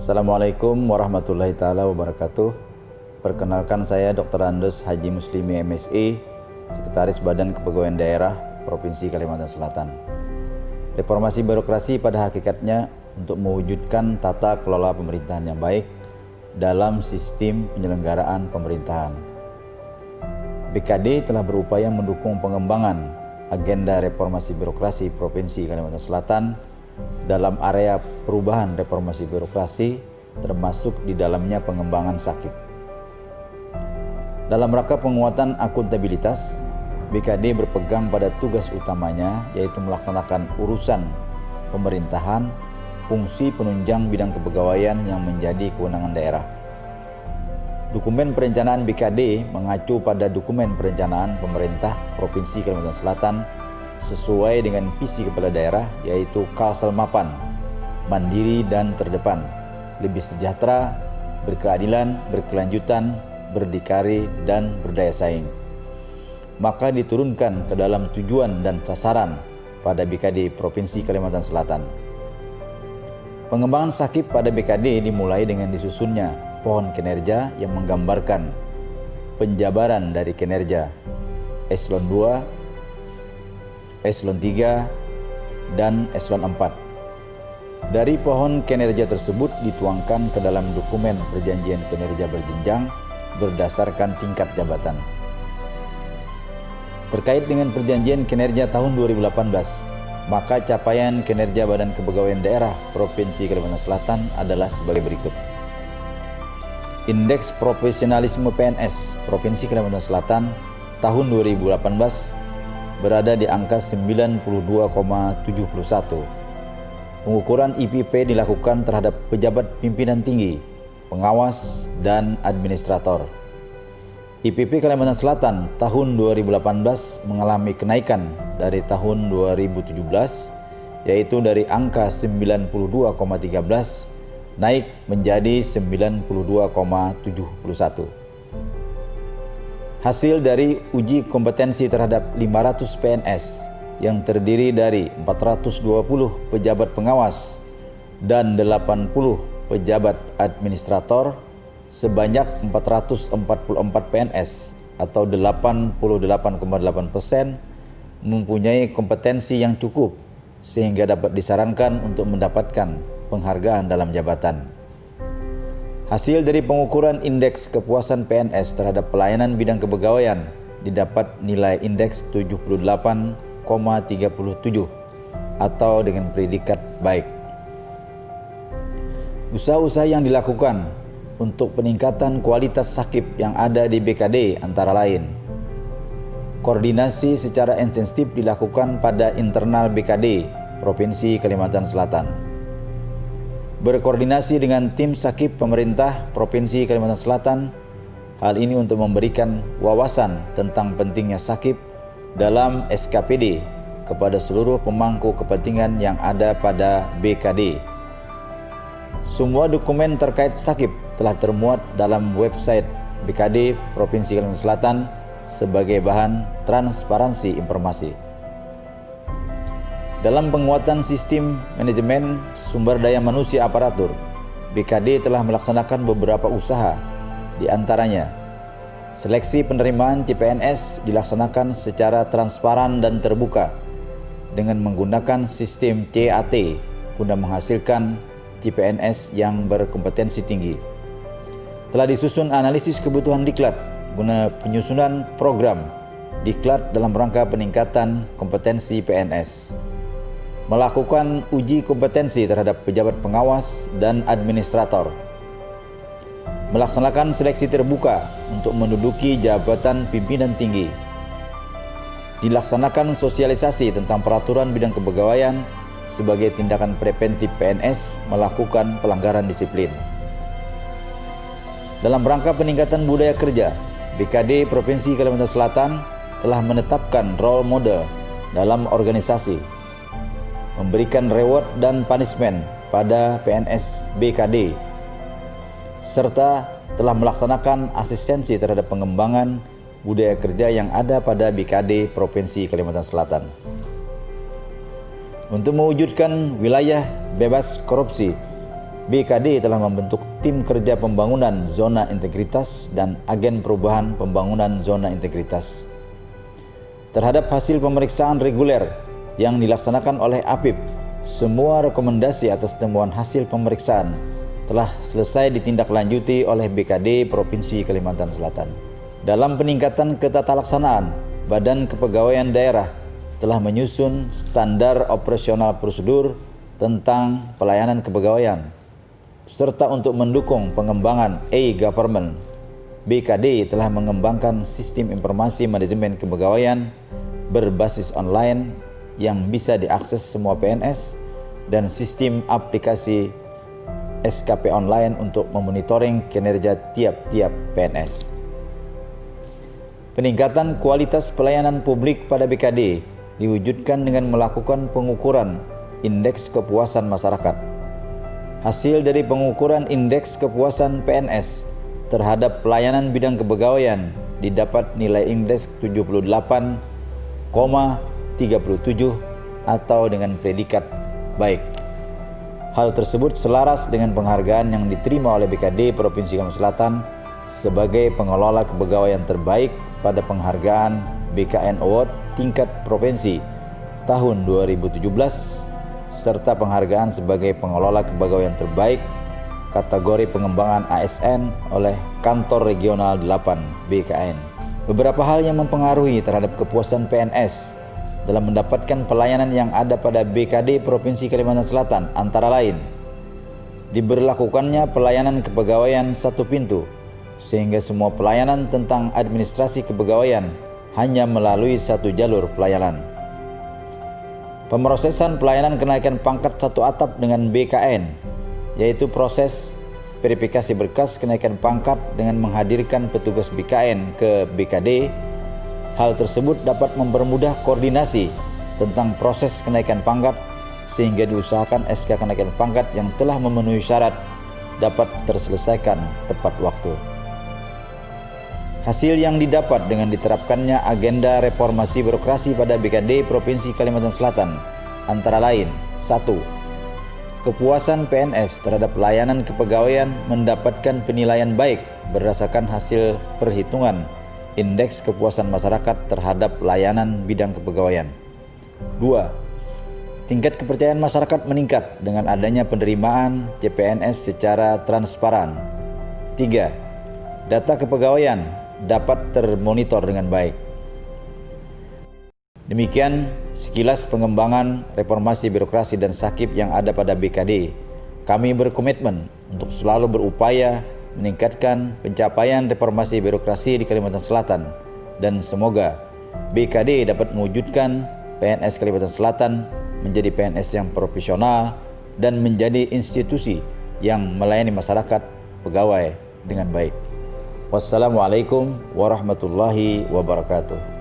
Assalamualaikum warahmatullahi taala wabarakatuh. Perkenalkan, saya Dr. Andes Haji Muslimi MSI, Sekretaris Badan Kepegawaian Daerah Provinsi Kalimantan Selatan. Reformasi birokrasi pada hakikatnya untuk mewujudkan tata kelola pemerintahan yang baik dalam sistem penyelenggaraan pemerintahan. BKD telah berupaya mendukung pengembangan agenda reformasi birokrasi Provinsi Kalimantan Selatan dalam area perubahan reformasi birokrasi, termasuk di dalamnya pengembangan SAKIP. Dalam rangka penguatan akuntabilitas, BKD berpegang pada tugas utamanya, yaitu melaksanakan urusan pemerintahan, fungsi penunjang bidang kepegawaian yang menjadi kewenangan daerah. Dokumen perencanaan BKD mengacu pada dokumen perencanaan pemerintah Provinsi Kalimantan Selatan sesuai dengan visi kepala daerah, yaitu Kalsel Mapan, mandiri dan terdepan, lebih sejahtera, berkeadilan, berkelanjutan, berdikari, dan berdaya saing. Maka diturunkan ke dalam tujuan dan sasaran pada BKD Provinsi Kalimantan Selatan. Pengembangan SAKIP pada BKD dimulai dengan disusunnya pohon kinerja yang menggambarkan penjabaran dari kinerja Eselon 2, Eselon 3, dan Eselon 4. Dari pohon kinerja tersebut dituangkan ke dalam dokumen perjanjian kinerja berjenjang berdasarkan tingkat jabatan. Terkait dengan perjanjian kinerja tahun 2018, maka capaian kinerja Badan Kepegawaian Daerah Provinsi Kalimantan Selatan adalah sebagai berikut. Indeks Profesionalisme PNS Provinsi Kalimantan Selatan tahun 2018 berada di angka 92,71. Pengukuran IPP dilakukan terhadap pejabat pimpinan tinggi, pengawas, dan administrator. IPP Kalimantan Selatan tahun 2018 mengalami kenaikan dari tahun 2017, yaitu dari angka 92,13 naik menjadi 92,71. Hasil dari uji kompetensi terhadap 500 PNS yang terdiri dari 420 pejabat pengawas dan 80 pejabat administrator sebanyak 444 PNS atau 88,8% mempunyai kompetensi yang cukup sehingga dapat disarankan untuk mendapatkan penghargaan dalam jabatan. Hasil dari pengukuran indeks kepuasan PNS terhadap pelayanan bidang kepegawaian didapat nilai indeks 78,37 atau dengan predikat baik. Usaha-usaha yang dilakukan untuk peningkatan kualitas SAKIP yang ada di BKD antara lain: koordinasi secara intensif dilakukan pada internal BKD Provinsi Kalimantan Selatan. Berkoordinasi dengan tim SAKIP pemerintah Provinsi Kalimantan Selatan, hal ini untuk memberikan wawasan tentang pentingnya SAKIP dalam SKPD kepada seluruh pemangku kepentingan yang ada pada BKD. Semua dokumen terkait SAKIP telah termuat dalam website BKD Provinsi Kalimantan Selatan sebagai bahan transparansi informasi. Dalam penguatan sistem manajemen sumber daya manusia aparatur, BKD telah melaksanakan beberapa usaha, di antaranya seleksi penerimaan CPNS dilaksanakan secara transparan dan terbuka dengan menggunakan sistem CAT guna menghasilkan CPNS yang berkompetensi tinggi. Telah disusun analisis kebutuhan diklat guna penyusunan program diklat dalam rangka peningkatan kompetensi PNS. Melakukan uji kompetensi terhadap pejabat pengawas dan administrator. Melaksanakan seleksi terbuka untuk menduduki jabatan pimpinan tinggi. Dilaksanakan sosialisasi tentang peraturan bidang kepegawaian sebagai tindakan preventif PNS melakukan pelanggaran disiplin. Dalam rangka peningkatan budaya kerja, BKD Provinsi Kalimantan Selatan telah menetapkan role model dalam organisasi, memberikan reward dan punishment pada PNS BKD, serta telah melaksanakan asistensi terhadap pengembangan budaya kerja yang ada pada BKD Provinsi Kalimantan Selatan. Untuk mewujudkan wilayah bebas korupsi, BKD telah membentuk tim kerja pembangunan zona integritas dan agen perubahan pembangunan zona integritas. Terhadap hasil pemeriksaan reguler yang dilaksanakan oleh APIP, semua rekomendasi atas temuan hasil pemeriksaan telah selesai ditindaklanjuti oleh BKD Provinsi Kalimantan Selatan. Dalam peningkatan ketatalaksanaan, Badan Kepegawaian Daerah telah menyusun standar operasional prosedur tentang pelayanan kepegawaian, serta untuk mendukung pengembangan e-government, BKD telah mengembangkan sistem informasi manajemen kepegawaian berbasis online yang bisa diakses semua PNS dan sistem aplikasi SKP online untuk memonitoring kinerja tiap-tiap PNS. Peningkatan kualitas pelayanan publik pada BKD diwujudkan dengan melakukan pengukuran indeks kepuasan masyarakat. Hasil dari pengukuran indeks kepuasan PNS terhadap pelayanan bidang kepegawaian didapat nilai indeks 78,37 atau dengan predikat baik. Hal tersebut selaras dengan penghargaan yang diterima oleh BKD Provinsi Kalimantan Selatan sebagai pengelola kepegawaian terbaik pada penghargaan BKN Award tingkat provinsi tahun 2017 serta penghargaan sebagai pengelola kepegawaian terbaik kategori pengembangan ASN oleh Kantor Regional 8 BKN. Beberapa hal yang mempengaruhi terhadap kepuasan PNS dalam mendapatkan pelayanan yang ada pada BKD Provinsi Kalimantan Selatan antara lain diberlakukannya pelayanan kepegawaian satu pintu, sehingga semua pelayanan tentang administrasi kepegawaian hanya melalui satu jalur pelayanan. Pemrosesan pelayanan kenaikan pangkat satu atap dengan BKN, yaitu proses verifikasi berkas kenaikan pangkat dengan menghadirkan petugas BKN ke BKD. Hal tersebut dapat mempermudah koordinasi tentang proses kenaikan pangkat sehingga diusahakan SK kenaikan pangkat yang telah memenuhi syarat dapat terselesaikan tepat waktu. Hasil yang didapat dengan diterapkannya agenda reformasi birokrasi pada BKD Provinsi Kalimantan Selatan antara lain: 1. Kepuasan PNS terhadap pelayanan kepegawaian mendapatkan penilaian baik berdasarkan hasil perhitungan indeks kepuasan masyarakat terhadap pelayanan bidang kepegawaian. 2. Tingkat kepercayaan masyarakat meningkat dengan adanya penerimaan CPNS secara transparan. 3. Data kepegawaian dapat termonitor dengan baik. Demikian sekilas pengembangan reformasi birokrasi dan sakip yang ada pada BKD. Kami berkomitmen untuk selalu berupaya meningkatkan pencapaian reformasi birokrasi di Kalimantan Selatan, dan semoga BKD dapat mewujudkan PNS Kalimantan Selatan menjadi PNS yang profesional dan menjadi institusi yang melayani masyarakat pegawai dengan baik. Wassalamualaikum warahmatullahi wabarakatuh.